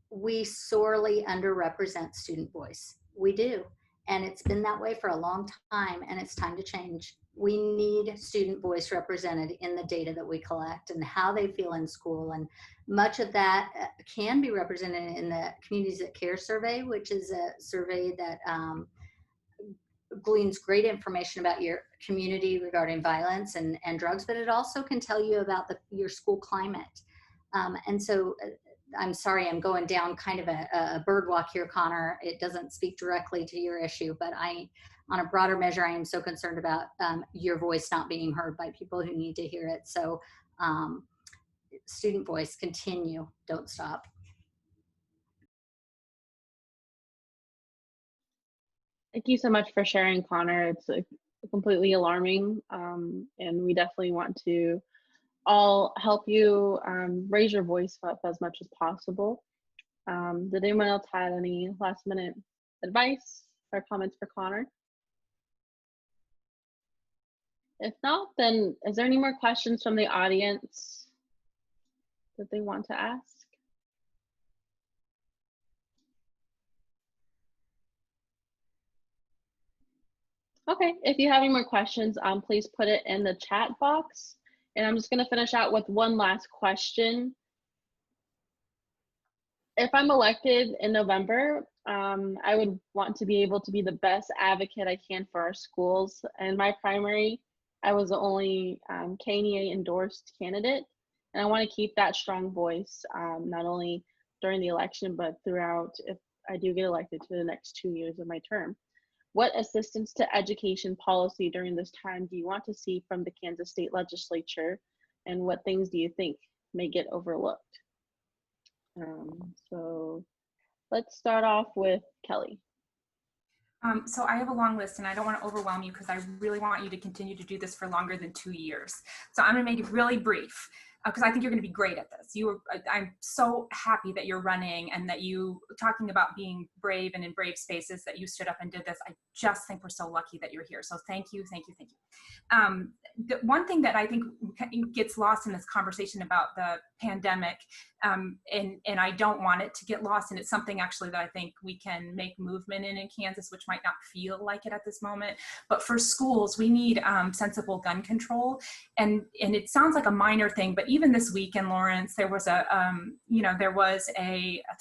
we sorely underrepresent student voice. We do. And it's been that way for a long time, and it's time to change. We need student voice represented in the data that we collect and how they feel in school. And much of that can be represented in the Communities That Care survey, which is a survey that gleans great information about your community regarding violence and drugs, but it also can tell you about your school climate. And so I'm sorry, I'm going down kind of a bird walk here, Connor. It doesn't speak directly to your issue, but on a broader measure, I am so concerned about your voice not being heard by people who need to hear it. So student voice, continue, don't stop. Thank you so much for sharing, Connor. It's completely alarming, and we definitely want to all help you raise your voice up as much as possible. Did anyone else have any last minute advice or comments for Connor? If not, then is there any more questions from the audience that they want to ask? Okay, if you have any more questions, please put it in the chat box. And I'm just going to finish out with one last question. If I'm elected in November, I would want to be able to be the best advocate I can for our schools. In my primary, I was the only KNEA endorsed candidate. And I want to keep that strong voice, not only during the election, but throughout if I do get elected to the next 2 years of my term. what assistance to education policy during this time do you want to see from the Kansas State Legislature, and what things do you think may get overlooked? So let's start off with Kelly. So I have a long list, and I don't want to overwhelm you because I really want you to continue to do this for longer than 2 years. So I'm going to make it really brief because I think you're going to be great at this. I'm so happy that you're running and that you talking about being brave and in brave spaces, that you stood up and did this. I just think we're so lucky that you're here. So thank you, thank you, thank you. The one thing that I think gets lost in this conversation about the pandemic, and I don't want it to get lost, and it's something actually that I think we can make movement in Kansas, which might not feel like it at this moment. But for schools, we need sensible gun control, and it sounds like a minor thing, but even this week in Lawrence, there was a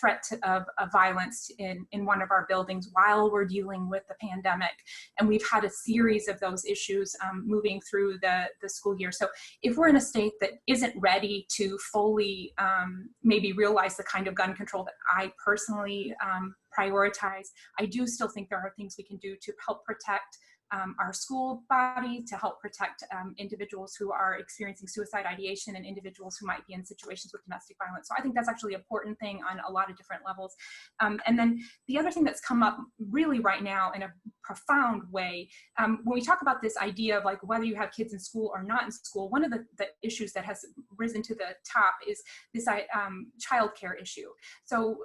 threat of violence in one of our buildings while we're dealing with the pandemic, and we've had a series of those issues moving through the school year. So if we're in a state that isn't ready to fully maybe realize the kind of gun control that I personally prioritize, I do still think there are things we can do to help protect our school body, to help protect individuals who are experiencing suicide ideation and individuals who might be in situations with domestic violence. So I think that's actually an important thing on a lot of different levels. And then the other thing that's come up really right now in a profound way, when we talk about this idea of like whether you have kids in school or not in school, one of the issues that has risen to the top is this childcare issue. So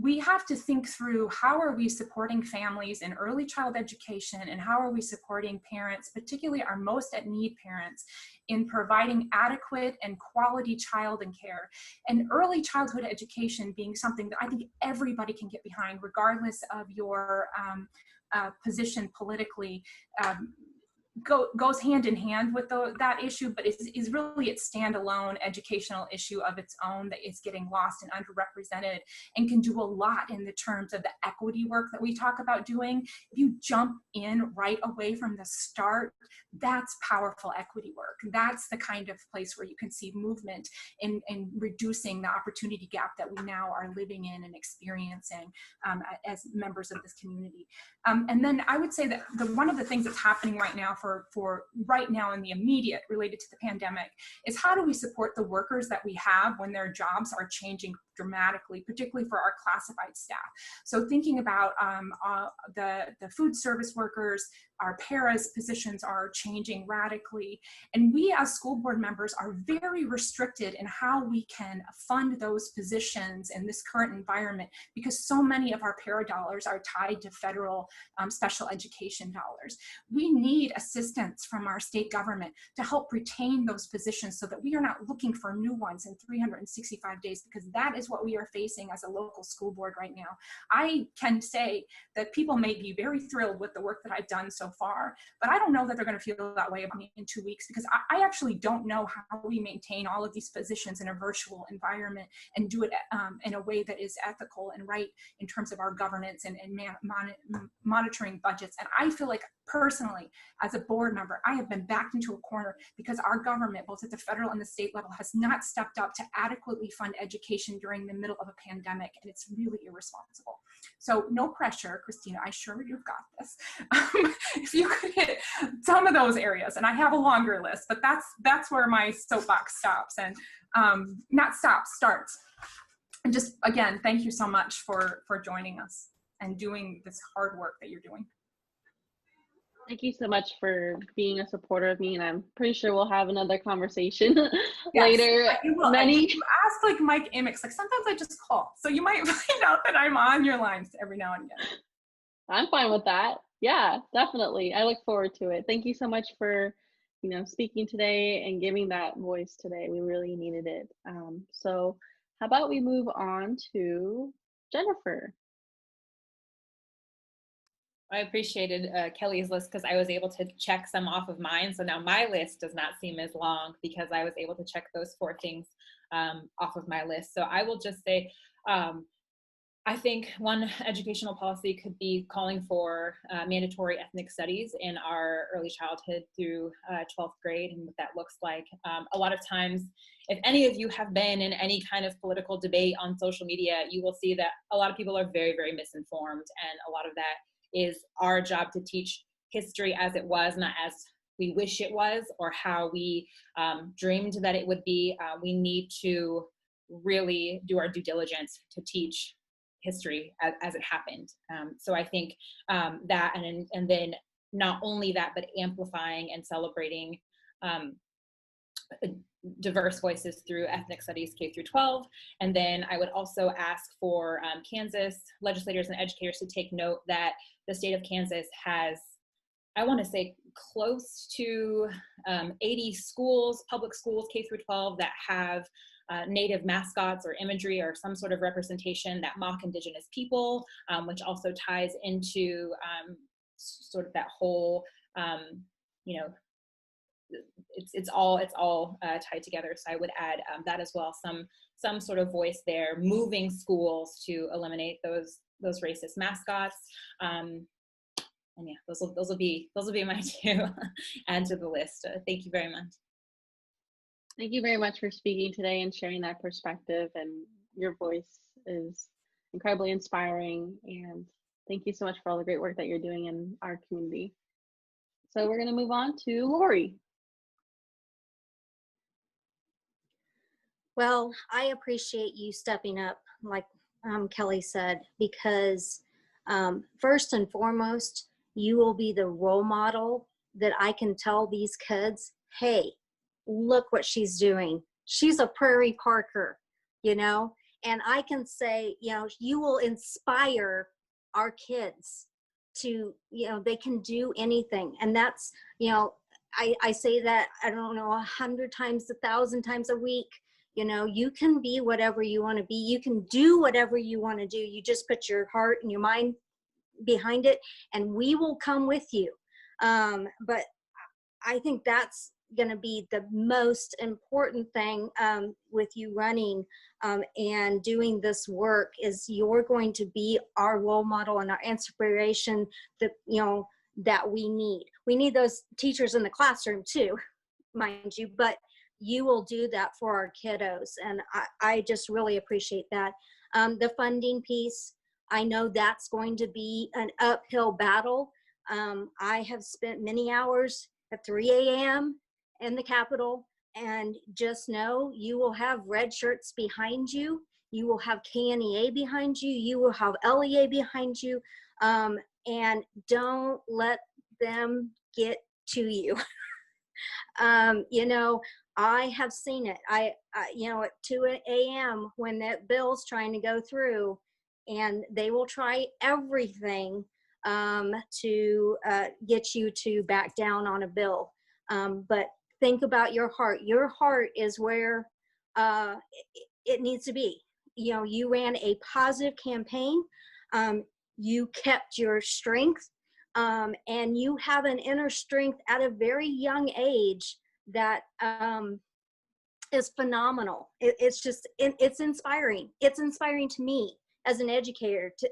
we have to think through how are we supporting families in early child education, and how are we supporting parents, particularly our most at need parents, in providing adequate and quality child and care. And early childhood education being something that I think everybody can get behind, regardless of your position politically. Goes hand in hand with that issue, but is really its standalone educational issue of its own that is getting lost and underrepresented, and can do a lot in the terms of the equity work that we talk about doing. If you jump in right away from the start, that's powerful equity work. That's the kind of place where you can see movement in reducing the opportunity gap that we now are living in and experiencing as members of this community. And then I would say that one of the things that's happening right now for right now in the immediate related to the pandemic is how do we support the workers that we have when their jobs are changing dramatically, particularly for our classified staff. So thinking about the food service workers, our paras positions are changing radically. And we as school board members are very restricted in how we can fund those positions in this current environment, because so many of our para dollars are tied to federal special education dollars. We need assistance from our state government to help retain those positions so that we are not looking for new ones in 365 days, because that is what we are facing as a local school board right now. I can say that people may be very thrilled with the work that I've done so far, but I don't know that they're going to feel that way about me in 2 weeks, because I actually don't know how we maintain all of these positions in a virtual environment and do it in a way that is ethical and right in terms of our governance and monitoring budgets. And I feel like personally, as a board member, I have been backed into a corner because our government, both at the federal and the state level, has not stepped up to adequately fund education during the middle of a pandemic, and it's really irresponsible. So no pressure, Christina, I'm sure you've got this. If you could hit some of those areas, and I have a longer list, but that's where my soapbox stops, and not stops, starts. And just, again, thank you so much for joining us and doing this hard work that you're doing. Thank you so much for being a supporter of me, and I'm pretty sure we'll have another conversation Yes, later. You will. You ask like Mike Amix, like sometimes I just call, so you might find out that I'm on your lines every now and again. I'm fine with that. Yeah, definitely. I look forward to it. Thank you so much for, speaking today and giving that voice today. We really needed it. So how about we move on to Jennifer? I appreciated Kelly's list because I was able to check some off of mine. So now my list does not seem as long because I was able to check those 4 things off of my list. So I will just say, I think one educational policy could be calling for mandatory ethnic studies in our early childhood through 12th grade and what that looks like. A lot of times, if any of you have been in any kind of political debate on social media, you will see that a lot of people are very, very misinformed, and a lot of that is our job to teach history as it was, not as we wish it was or how we dreamed that it would be. We need to really do our due diligence to teach history as it happened. So I think that, and then not only that, but amplifying and celebrating diverse voices through ethnic studies K through 12. And then I would also ask for Kansas legislators and educators to take note that the state of Kansas has, I want to say, close to 80 schools, public schools K through 12, that have Native mascots or imagery or some sort of representation that mock Indigenous people, which also ties into sort of that whole, you know, it's all tied together. So I would add that as well, some sort of voice there, moving schools to eliminate those racist mascots. And yeah, those will be my two add to the list. Thank you very much. Thank you very much for speaking today and sharing that perspective, and your voice is incredibly inspiring, and thank you so much for all the great work that you're doing in our community. So we're going to move on to Lori. Well, I appreciate you stepping up, like Kelly said, because first and foremost, you will be the role model that I can tell these kids, hey, look what she's doing. She's a Prairie Parker, you know, and I can say, you know, you will inspire our kids to, you know, they can do anything. And that's, you know, I say that, I don't know, 100 times, 1,000 times a week. You know, you can be whatever you want to be. You can do whatever you want to do. You just put your heart and your mind behind it, and we will come with you. But I think that's going to be the most important thing with you running and doing this work, is you're going to be our role model and our inspiration that, you know, that we need. We need those teachers in the classroom too, mind you, but you will do that for our kiddos. And I just really appreciate that. The funding piece, I know that's going to be an uphill battle. I have spent many hours at 3 a.m. in the Capitol, and just know you will have red shirts behind you. You will have KNEA behind you. You will have LEA behind you. And don't let them get to you. You know, I have seen it. You know, at 2 a.m. when that bill's trying to go through, and they will try everything to get you to back down on a bill. But think about your heart. Your heart is where it needs to be. You know, you ran a positive campaign. You kept your strength, and you have an inner strength at a very young age that is phenomenal. It's just, it's inspiring. It's inspiring to me as an educator to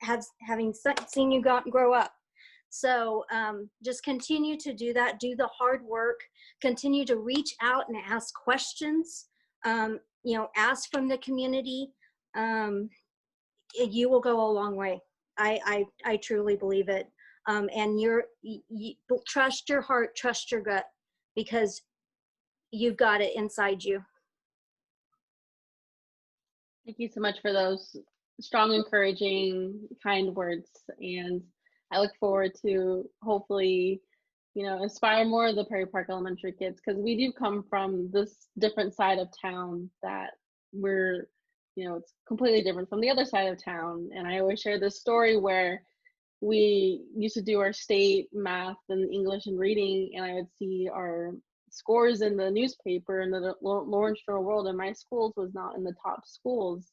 having seen you grow up. So just continue to do that. Do the hard work. Continue to reach out and ask questions. You know, ask from the community. You will go a long way. I truly believe it. And you trust your heart, trust your gut, because you've got it inside you. Thank you so much for those strong, encouraging, kind words. And I look forward to hopefully, you know, inspire more of the Prairie Park Elementary kids, because we do come from this different side of town that we're, you know, it's completely different from the other side of town. And I always share this story where we used to do our state math and English and reading, and I would see our scores in the newspaper in the Lawrence Journal World, and my schools was not in the top schools.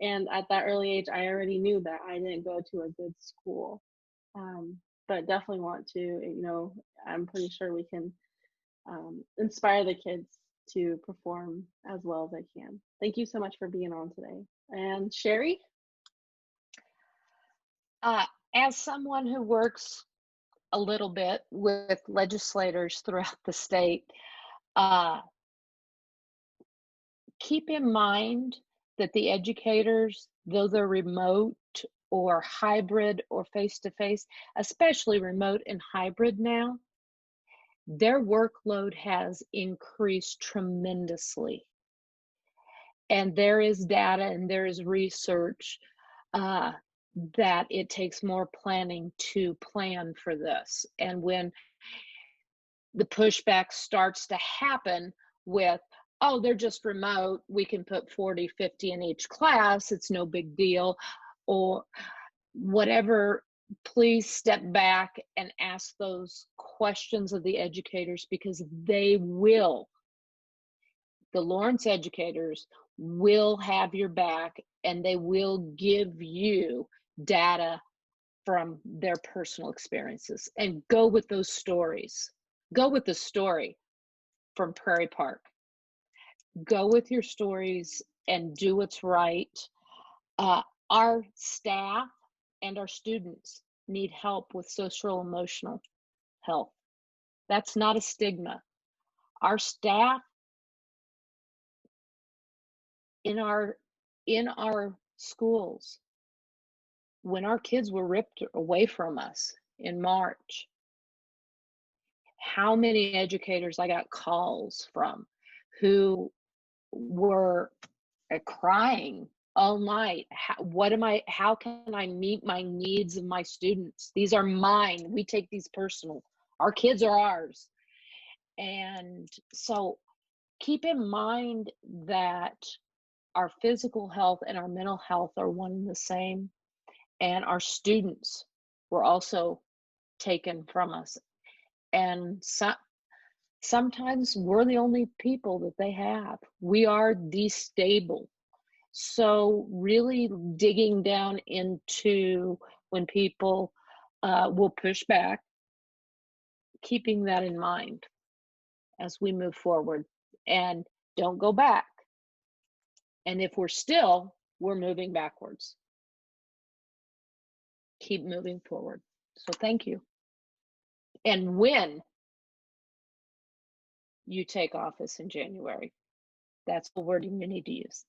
And at that early age, I already knew that I didn't go to a good school. But definitely want to, you know, I'm pretty sure we can inspire the kids to perform as well as they can. Thank you so much for being on today. And Sherry? As someone who works a little bit with legislators throughout the state, keep in mind that the educators, though they're remote or hybrid or face-to-face, especially remote and hybrid now, their workload has increased tremendously. And there is data and there is research that it takes more planning to plan for this. And when the pushback starts to happen with, oh, they're just remote, we can put 40, 50 in each class, it's no big deal, or whatever, please step back and ask those questions of the educators, because they will. The Lawrence educators will have your back, and they will give you data from their personal experiences. And go with those stories. Go with the story from Prairie Park. Go with your stories and do what's right. Our staff and our students need help with social emotional health. That's not a stigma. Our staff in our schools, when our kids were ripped away from us in March, how many educators I got calls from who were crying all night. How can I meet my needs of my students? These are mine. We take these personal. Our kids are ours. And so keep in mind that our physical health and our mental health are one and the same. And our students were also taken from us. And sometimes we're the only people that they have. We are destable. So really digging down into when people will push back, keeping that in mind as we move forward, and don't go back. And if we're still, we're moving backwards. Keep moving forward. So thank you. And when you take office in January, that's the wording you need to use.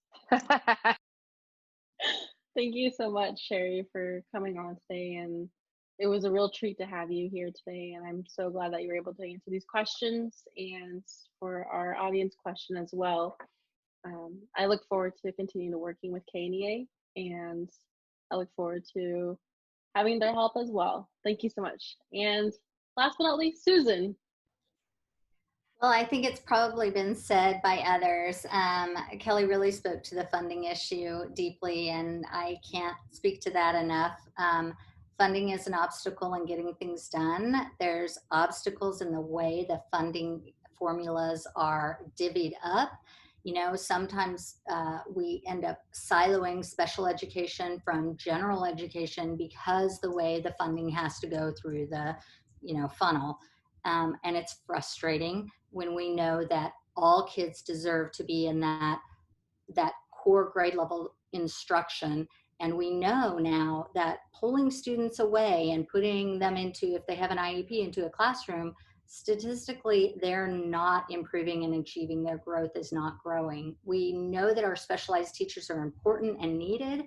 Thank you so much, Sherry, for coming on today. And it was a real treat to have you here today. And I'm so glad that you were able to answer these questions, and for our audience question as well. I look forward to continuing to working with KNEA, and I look forward to having their help as well. Thank you so much. And last but not least, Susan. Well, I think it's probably been said by others. Kelly really spoke to the funding issue deeply, and I can't speak to that enough. Funding is an obstacle in getting things done. There's obstacles in the way the funding formulas are divvied up. You know, sometimes we end up siloing special education from general education because the way the funding has to go through the, funnel. And it's frustrating when we know that all kids deserve to be in that core grade level instruction. And we know now that pulling students away and putting them into, if they have an IEP, into a classroom, statistically, they're not improving and achieving. Their growth is not growing. We know that our specialized teachers are important and needed,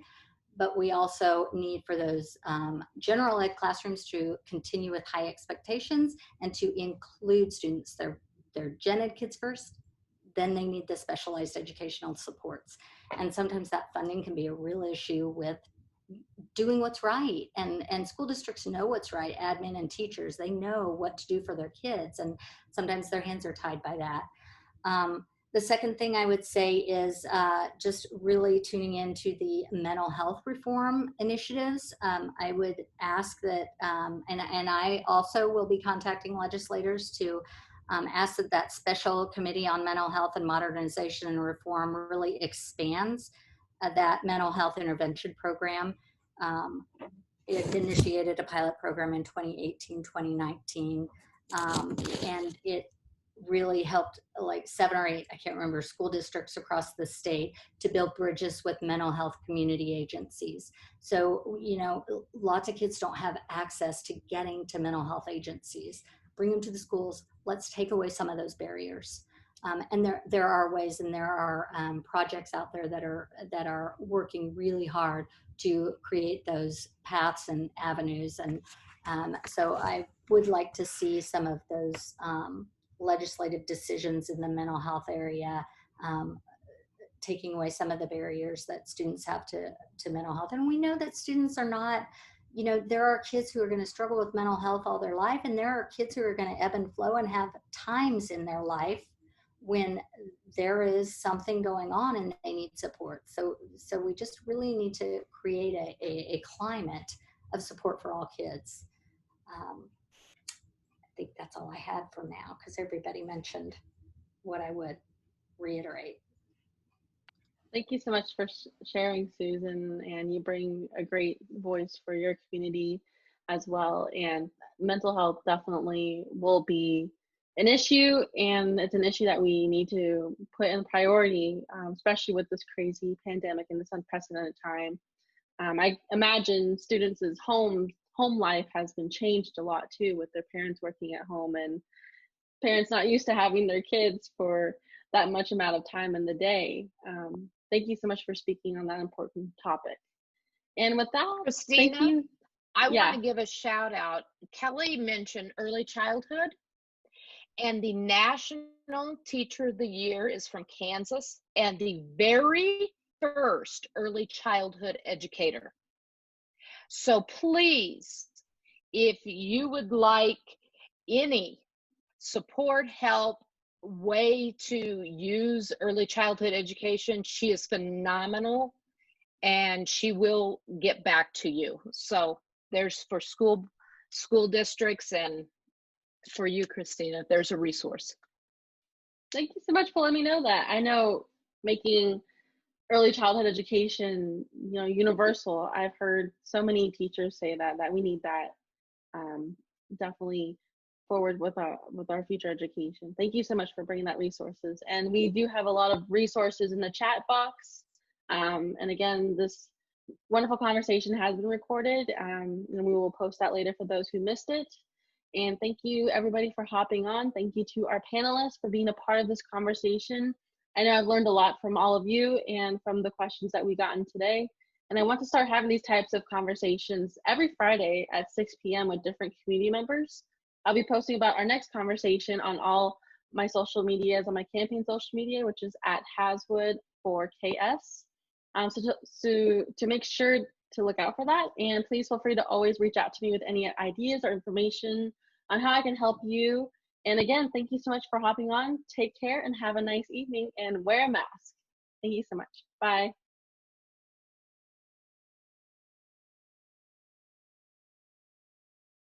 but we also need for those general ed classrooms to continue with high expectations and to include students. They're gen ed kids first, then they need the specialized educational supports. And sometimes that funding can be a real issue with doing what's right. And school districts know what's right, admin and teachers, they know what to do for their kids. And sometimes their hands are tied by that. The second thing I would say is just really tuning into the mental health reform initiatives. I would ask that, and I also will be contacting legislators to ask that that special committee on mental health and modernization and reform really expands that mental health intervention program. It initiated a pilot program in 2018, 2019, and it really helped like 7 or 8, I can't remember, school districts across the state to build bridges with mental health community agencies. So, lots of kids don't have access to getting to mental health agencies. Bring them to the schools. Let's take away some of those barriers. And there are ways, and there are projects out there that are working really hard to create those paths and avenues. And so I would like to see some of those legislative decisions in the mental health area, taking away some of the barriers that students have to mental health. And we know that students are not, you know, there are kids who are going to struggle with mental health all their life, and there are kids who are going to ebb and flow and have times in their life when there is something going on and they need support. So we just really need to create a climate of support for all kids. I think that's all I had for now, because everybody mentioned what I would reiterate. Thank you so much for sharing, Susan, and you bring a great voice for your community as well. And mental health definitely will be an issue, and it's an issue that we need to put in priority, especially with this crazy pandemic and this unprecedented time. I imagine students' home life has been changed a lot too, with their parents working at home and parents not used to having their kids for that much amount of time in the day. Thank you so much for speaking on that important topic. And with that, Christina, thank you. I Yeah. want to give a shout out. Kelly mentioned early childhood, and the National Teacher of the Year is from Kansas, and the very first early childhood educator. So please, if you would like any support, help, way to use early childhood education, she is phenomenal, and she will get back to you. So there's for school districts, and for you, Christina, there's a resource. Thank you so much for letting me know that. I know making early childhood education, you know, universal. I've heard so many teachers say that we need that. Definitely forward with our future education. Thank you so much for bringing that resources. And we do have a lot of resources in the chat box. And again, this wonderful conversation has been recorded, and we will post that later for those who missed it. And thank you everybody for hopping on. Thank you to our panelists for being a part of this conversation. I know I've learned a lot from all of you and from the questions that we gotten today. And I want to start having these types of conversations every Friday at 6 p.m. with different community members. I'll be posting about our next conversation on all my social medias, on my campaign social media, which is at Haswood4KS. So to make sure to look out for that, and please feel free to always reach out to me with any ideas or information on how I can help you. And again, thank you so much for hopping on. Take care and have a nice evening, and wear a mask. Thank you so much. Bye.